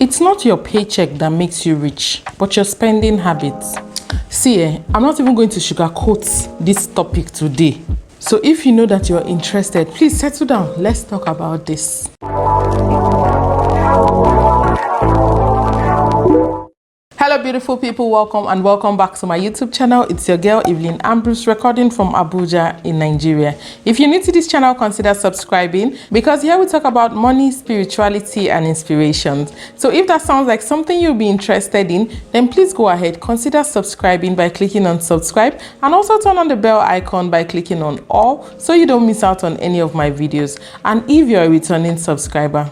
It's not your paycheck that makes you rich, but your spending habits. See, I'm not even going to sugarcoat this topic today. So if you know that you're interested, please settle down. Let's talk about this. Hello beautiful people, welcome back to my YouTube channel. It's your girl Evelyn Ambrose, recording from Abuja in Nigeria. If you're new to this channel, consider subscribing, because here we talk about money, spirituality and inspirations. So if that sounds like something you'll be interested in, then please go ahead, consider subscribing by clicking on subscribe, and also turn on the bell icon by clicking on all so you don't miss out on any of my videos. And if you're a returning subscriber,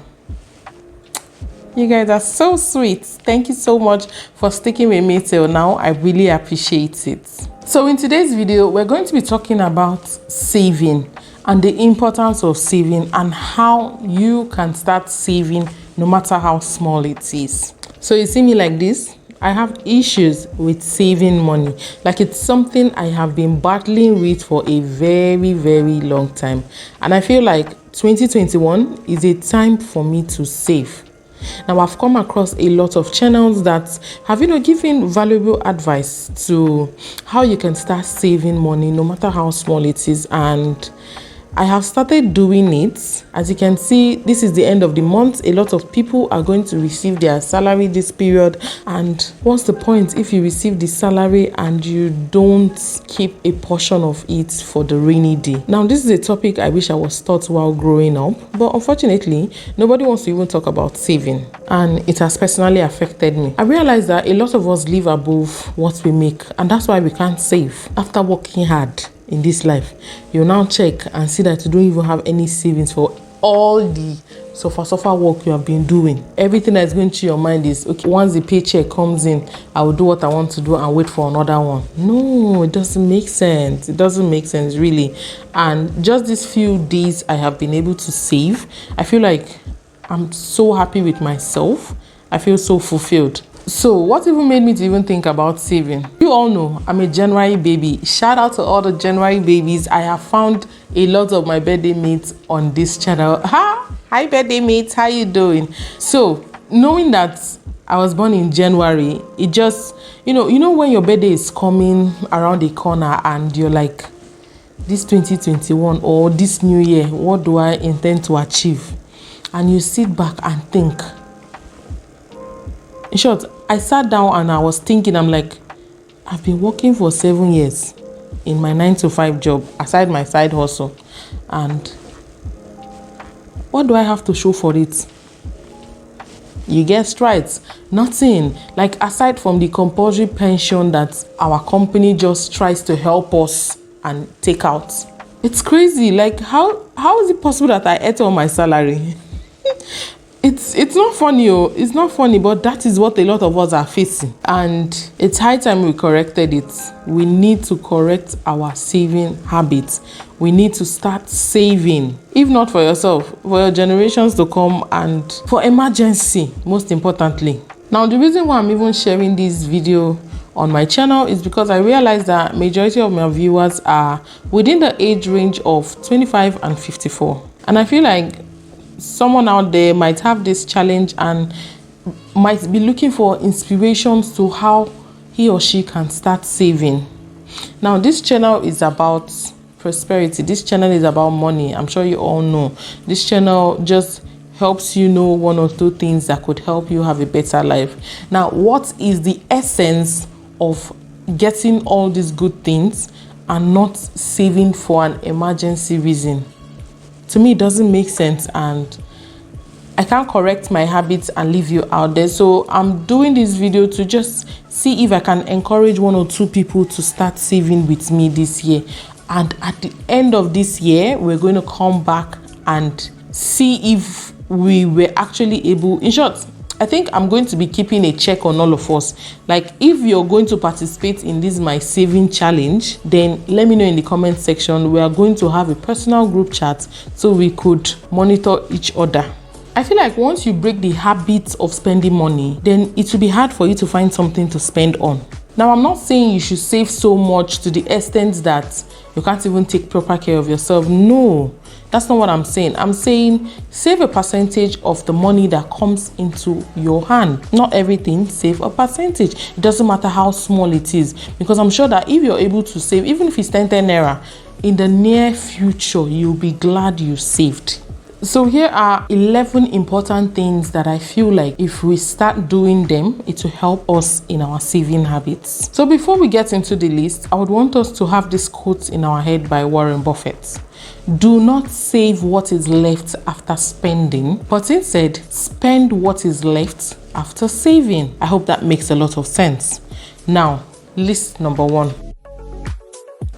you guys are so sweet. Thank you so much for sticking with me till now. I really appreciate it. So in today's video, we're going to be talking about saving and the importance of saving and how you can start saving no matter how small it is. So you see me like this? I have issues with saving money. Like, it's something I have been battling with for a very, very long time. And I feel like 2021 is a time for me to save. Now, I've come across a lot of channels that have, given valuable advice to how you can start saving money no matter how small it is, and I have started doing it. As you can see, this is the end of the month. A lot of people are going to receive their salary this period, and what's the point if you receive the salary and you don't keep a portion of it for the rainy day? Now, this is a topic I wish I was taught while growing up, but unfortunately, nobody wants to even talk about saving, and it has personally affected me. I realized that a lot of us live above what we make, and that's why we can't save. After working hard in this life, you now check and see that you don't even have any savings for all the suffer work you have been doing. Everything that's going to your mind is, okay, once the paycheck comes in, I will do what I want to do and wait for another one. No, it doesn't make sense. It doesn't make sense, really. And just these few days I have been able to save. I feel like I'm so happy with myself. I feel so fulfilled. So what even made me to even think about saving? You all know I'm a January baby. Shout out to all the January babies. I have found a lot of my birthday mates on this channel. Hi birthday mates, how you doing? So knowing that I was born in January, it just, you know when your birthday is coming around the corner and you're like, this 2021 or this new year, what do I intend to achieve? And you sit back and think. In short, I sat down and I was thinking, I'm like, I've been working for 7 years in my 9-to-5 job, aside my side hustle. And what do I have to show for it? You guessed right, nothing. Like, aside from the compulsory pension that our company just tries to help us and take out. It's crazy. Like, how is it possible that I ate all my salary? It's not funny, it's not funny, but that is what a lot of us are facing, and it's high time we corrected it. We need to correct our saving habits. We need to start saving, if not for yourself, for your generations to come, and for emergency, most importantly. Now, the reason why I'm even sharing this video on my channel is because I realized that majority of my viewers are within the age range of 25 and 54, and I feel like someone out there might have this challenge and might be looking for inspirations to how he or she can start saving. Now, this channel is about prosperity. This channel is about money. I'm sure you all know. This channel just helps you know one or two things that could help you have a better life. Now, what is the essence of getting all these good things and not saving for an emergency reason? To me, it doesn't make sense, and I can't correct my habits and leave you out there. So I'm doing this video to just see if I can encourage one or two people to start saving with me this year. And at the end of this year, we're going to come back and see if we were actually able. In short, I think I'm going to be keeping a check on all of us. Like, if you're going to participate in this my saving challenge, then let me know in the comment section. We are going to have a personal group chat so we could monitor each other. I feel like once you break the habit of spending money, then it will be hard for you to find something to spend on. Now, I'm not saying you should save so much to the extent that you can't even take proper care of yourself. No, That's not what I'm saying. I'm saying save a percentage of the money that comes into your hand. Not everything, save a percentage. It doesn't matter how small it is, because I'm sure that if you're able to save, even if it's 10 naira, in the near future, you'll be glad you saved. So here are 11 important things that I feel like if we start doing them, it will help us in our saving habits. So before we get into the list, I would want us to have this quote in our head by Warren Buffett. Do not save what is left after spending, but instead spend what is left after saving. I hope that makes a lot of sense. Now, list number 1.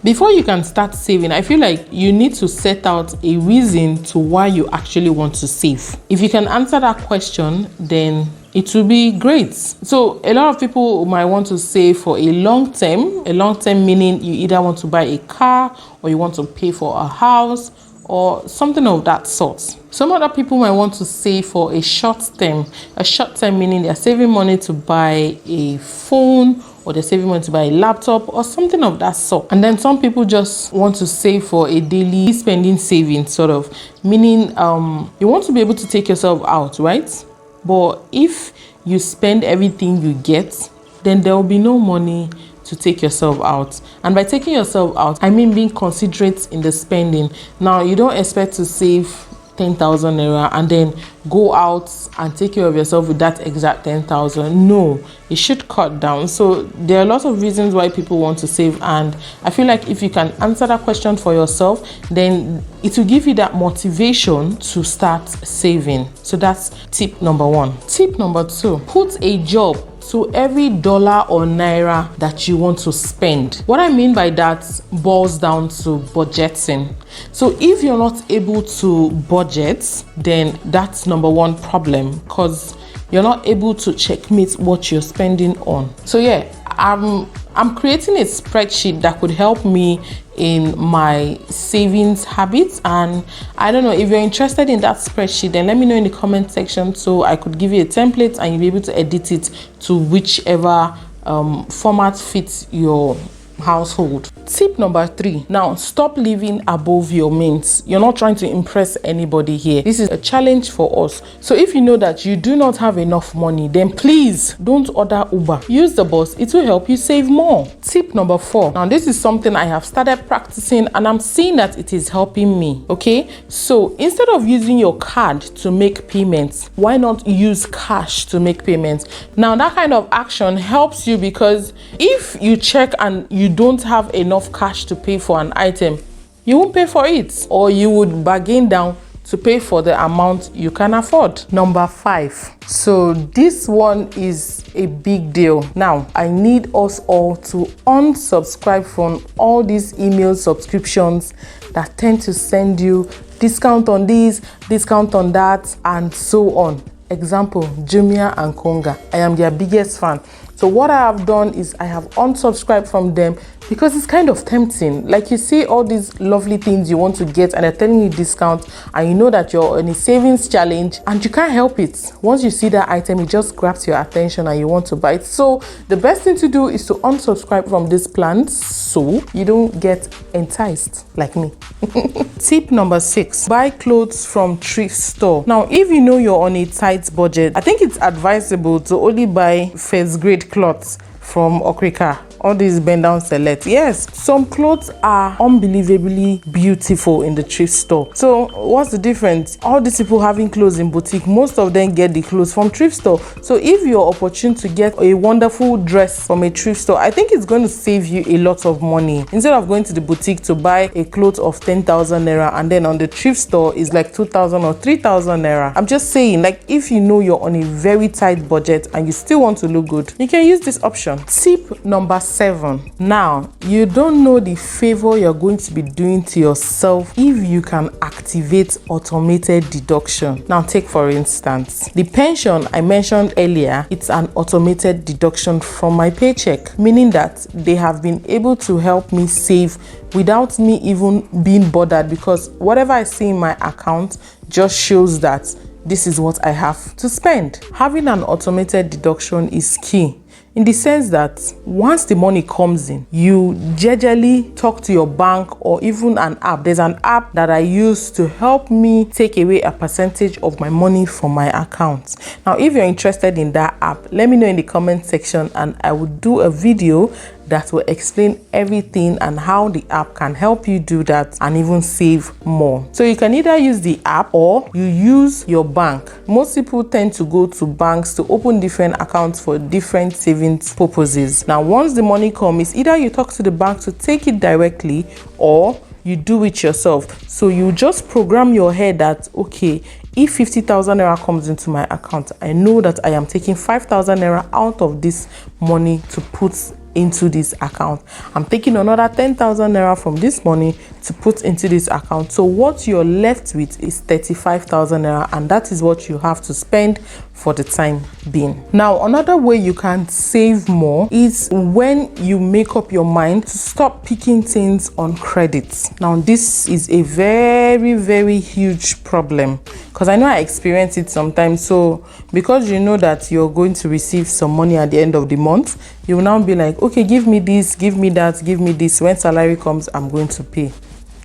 Before you can start saving, I feel like you need to set out a reason to why you actually want to save. If you can answer that question, then it will be great. So a lot of people might want to save for a long term meaning you either want to buy a car or you want to pay for a house or something of that sort. Some other people might want to save for a short term meaning they're saving money to buy a phone, or they're saving money to buy a laptop or something of that sort. And then some people just want to save for a daily spending savings, sort of, meaning you want to be able to take yourself out, right? But if you spend everything you get, then there will be no money to take yourself out. And by taking yourself out, I mean being considerate in the spending. Now, you don't expect to save 10,000 naira and then go out and take care of yourself with that exact 10,000. No, you should cut down. So there are a lot of reasons why people want to save, and I feel like if you can answer that question for yourself, then it will give you that motivation to start saving. So that's tip number 1. Tip number 2, put a job to every dollar or naira that you want to spend. What I mean by that boils down to budgeting. So if you're not able to budget, then that's number 1 problem, because you're not able to checkmate what you're spending on. So yeah, I'm creating a spreadsheet that could help me in my savings habits, and I don't know if you're interested in that spreadsheet, then let me know in the comment section so I could give you a template and you'll be able to edit it to whichever format fits your household. Tip number 3. Now, stop living above your means. You're not trying to impress anybody here. This is a challenge for us. So if you know that you do not have enough money, then please don't order Uber. Use the bus. It will help you save more. Tip number 4. Now, this is something I have started practicing and I'm seeing that it is helping me. Okay, so instead of using your card to make payments, why not use cash to make payments? Now, that kind of action helps you, because if you check and you don't have enough cash to pay for an item, you won't pay for it, or you would bargain down to pay for the amount you can afford. Number 5. So this one is a big deal. Now, I need us all to unsubscribe from all these email subscriptions that tend to send you discount on this, discount on that, and so on. Example, Jumia and Konga. I am their biggest fan. So what I have done is I have unsubscribed from them because it's kind of tempting. Like, you see all these lovely things you want to get and they're telling you discount, and you know that you're in a savings challenge and you can't help it. Once you see that item, it just grabs your attention and you want to buy it. So the best thing to do is to unsubscribe from these plans so you don't get enticed like me. Tip number 6, buy clothes from Thrift Store. Now, if you know you're on a tight budget, I think it's advisable to only buy first grade clothes from Okrika. All these bend down select. Yes, some clothes are unbelievably beautiful in the Thrift Store. So what's the difference? All these people having clothes in boutique, most of them get the clothes from Thrift Store. So if you're opportune to get a wonderful dress from a Thrift Store, I think it's going to save you a lot of money. Instead of going to the boutique to buy a cloth of 10,000 naira and then on the Thrift Store is like 2,000 or 3,000 naira. I'm just saying, like, if you know you're on a very tight budget and you still want to look good, you can use this option. Tip number 7. Now, you don't know the favor you're going to be doing to yourself if you can activate automated deduction. Now, take for instance, the pension I mentioned earlier, it's an automated deduction from my paycheck, meaning that they have been able to help me save without me even being bothered, because whatever I see in my account just shows that this is what I have to spend. Having an automated deduction is key, in the sense that once the money comes in, you jejely talk to your bank or even an app. There's an app that I use to help me take away a percentage of my money from my account. Now, if you're interested in that app, let me know in the comment section and I will do a video that will explain everything and how the app can help you do that and even save more. So you can either use the app or you use your bank. Most people tend to go to banks to open different accounts for different savings purposes. Now, once the money comes, either you talk to the bank to take it directly or you do it yourself. So you just program your head that, okay, if 50,000 naira comes into my account, I know that I am taking 5,000 naira out of this money to put into this account. I'm taking another 10,000 naira from this money to put into this account. So what you're left with is 35,000 naira, and that is what you have to spend for the time being. Now, another way you can save more is when you make up your mind to stop picking things on credit. Now, this is a very, very huge problem because I know I experience it sometimes. So because you know that you're going to receive some money at the end of the month, you will now be like, okay, give me this, give me that, give me this. When salary comes, I'm going to pay.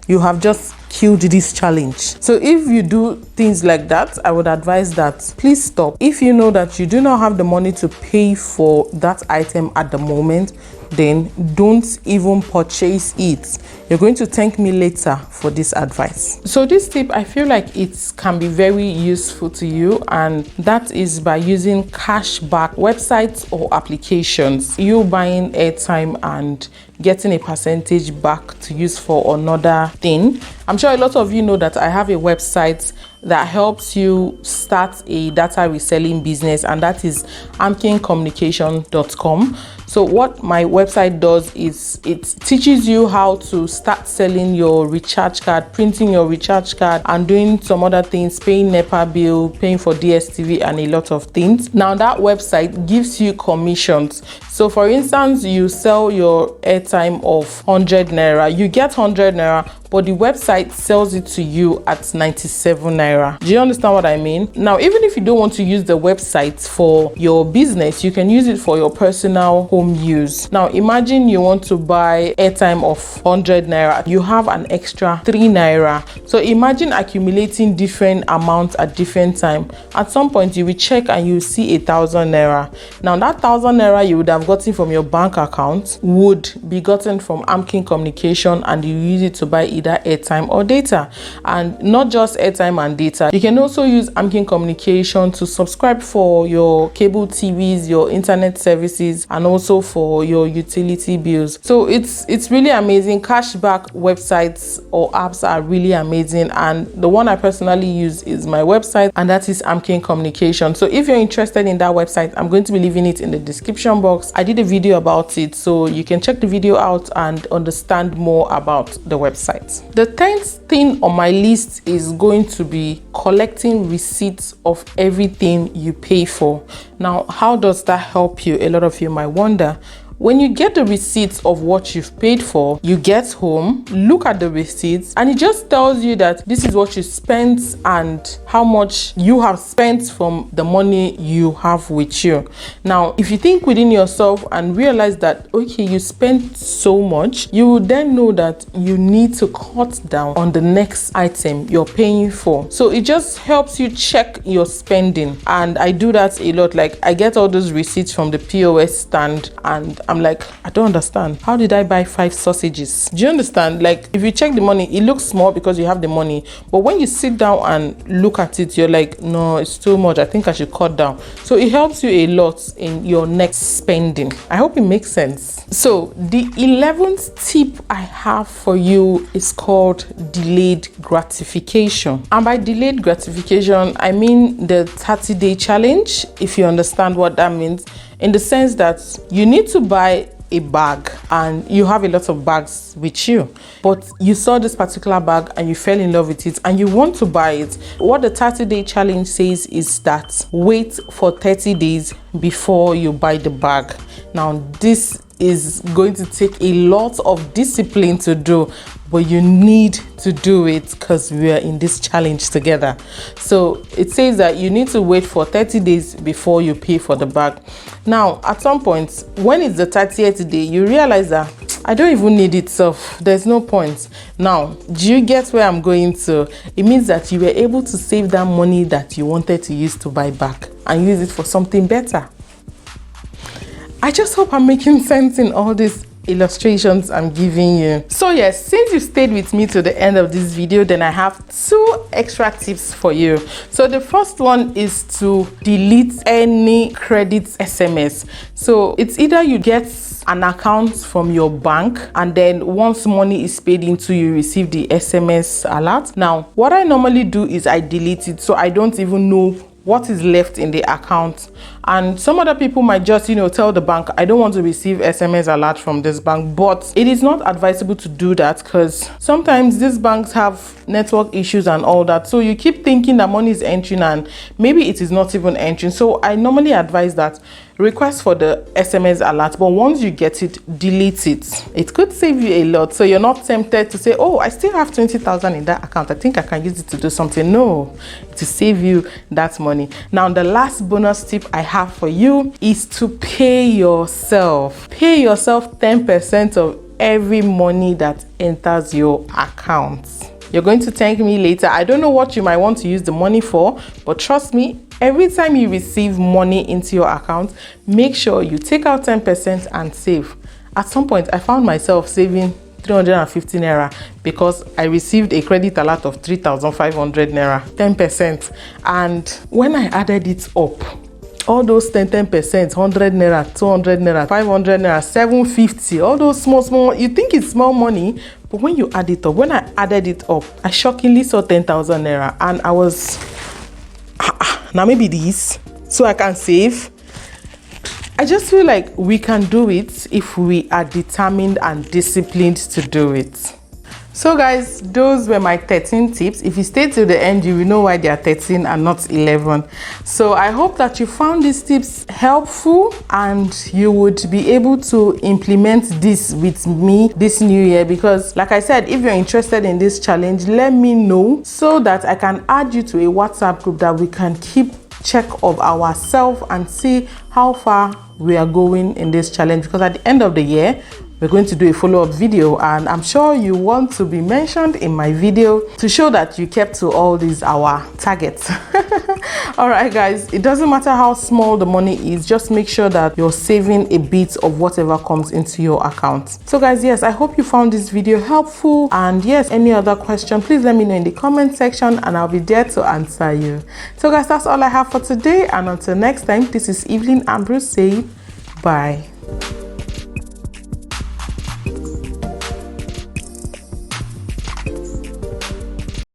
You have just killed this challenge. So if you do things like that, I would advise that please stop. If you know that you do not have the money to pay for that item at the moment, then don't even purchase it. You're going to thank me later for this advice. So this tip, I feel like it can be very useful to you, and that is by using cashback websites or applications. You buying airtime and getting a percentage back to use for another thing. I'm sure a lot of you know that I have a website that helps you start a data reselling business, and that is amkincommunication.com. So what my website does is it teaches you how to start selling your recharge card, printing your recharge card, and doing some other things, paying NEPA bill, paying for DSTV, and a lot of things. Now that website gives you commissions. So for instance, you sell your airtime of 100 naira, you get 100 naira, but the website sells it to you at 97 naira. Do you understand what I mean? Now, even if you don't want to use the website for your business, you can use it for your personal home use. Now, imagine you want to buy airtime of 100 naira. You have an extra 3 naira. So imagine accumulating different amounts at different time. At some point, you will check and you see 1,000 naira. Now, that 1,000 naira you would have gotten from your bank account would be gotten from Amkin Communication, and you use it to buy either airtime or data. And not just airtime and data, you can also use Amkin Communication to subscribe for your cable TVs, your internet services, and also for your utility bills. So it's really amazing. Cashback websites or apps are really amazing, and the one I personally use is my website, and that is Amkin Communication. So if you're interested in that website, I'm going to be leaving it in the description box. I did a video about it, so you can check the video out and understand more about the website. The 10th thing on my list is going to be collecting receipts of everything you pay for. Now, how does that help you? A lot of you might wonder. When you get the receipts of what you've paid for, you get home, look at the receipts, and it just tells you that this is what you spent and how much you have spent from the money you have with you. Now, if you think within yourself and realize that, okay, you spent so much, you will then know that you need to cut down on the next item you're paying for. So it just helps you check your spending. And I do that a lot. Like, I get all those receipts from the POS stand, and I'm like, I don't understand. How did I buy 5 sausages? Do you understand? Like, if you check the money, it looks small because you have the money. But when you sit down and look at it, you're like, no, it's too much. I think I should cut down. So it helps you a lot in your next spending. I hope it makes sense. So the 11th tip I have for you is called delayed gratification. And by delayed gratification, I mean the 30-day challenge, if you understand what that means. In the sense that you need to buy a bag and you have a lot of bags with you, but you saw this particular bag and you fell in love with it and you want to buy it. What the 30-day challenge says is that wait for 30 days before you buy the bag. Now, this is going to take a lot of discipline to do, but you need to do it because we are in this challenge together. So it says that you need to wait for 30 days before you pay for the bag. Now, at some point, when it's the 30th day, you realize that I don't even need it, so there's no point. Now, do you get where I'm going to? It means that you were able to save that money that you wanted to use to buy back and use it for something better. I just hope I'm making sense in all these illustrations I'm giving you. So yes, since you stayed with me to the end of this video, then I have 2 extra tips for you. So the first one is to delete any credit SMS. So it's either you get an account from your bank, and then once money is paid into, you receive the SMS alert. Now, what I normally do is I delete it, so I don't even know what is left in the account. And some other people might just, tell the bank, I don't want to receive SMS alert from this bank. But it is not advisable to do that, because sometimes these banks have network issues and all that. So you keep thinking that money is entering and maybe it is not even entering. So I normally advise that request for the SMS alert, but once you get it, delete it. It could save you a lot, so you're not tempted to say, oh, I still have 20,000 in that account, I think I can use it to do something. No, to save you that money. Now, the last bonus tip I have for you is to pay yourself. Pay yourself 10% of every money that enters your account. You're going to thank me later. I don't know what you might want to use the money for, but trust me, every time you receive money into your account, make sure you take out 10% and save. At some point, I found myself saving 350 naira because I received a credit alert of 3,500 naira, 10%. And when I added it up, all those 10%, 100 naira, 200 naira, 500 naira, 750, all those small, you think it's small money, but when you add it up, when I added it up, I shockingly saw 10,000 naira, and I was, now maybe this, so I can save. I just feel like we can do it if we are determined and disciplined to do it. So guys, those were my 13 tips. If you stay till the end, you will know why they are 13 and not 11. So I hope that you found these tips helpful and you would be able to implement this with me this new year, because like I said, if you're interested in this challenge, let me know so that I can add you to a WhatsApp group that we can keep check of ourselves and see how far we are going in this challenge, because at the end of the year we're going to do a follow-up video, and I'm sure you want to be mentioned in my video to show that you kept to all these our targets. All right guys, it doesn't matter how small the money is, just make sure that you're saving a bit of whatever comes into your account. So guys, yes, I hope you found this video helpful, and yes, any other question, please let me know in the comment section and I'll be there to answer you. So guys, that's all I have for today, and until next time, this is Evelyn Ambrose saying bye.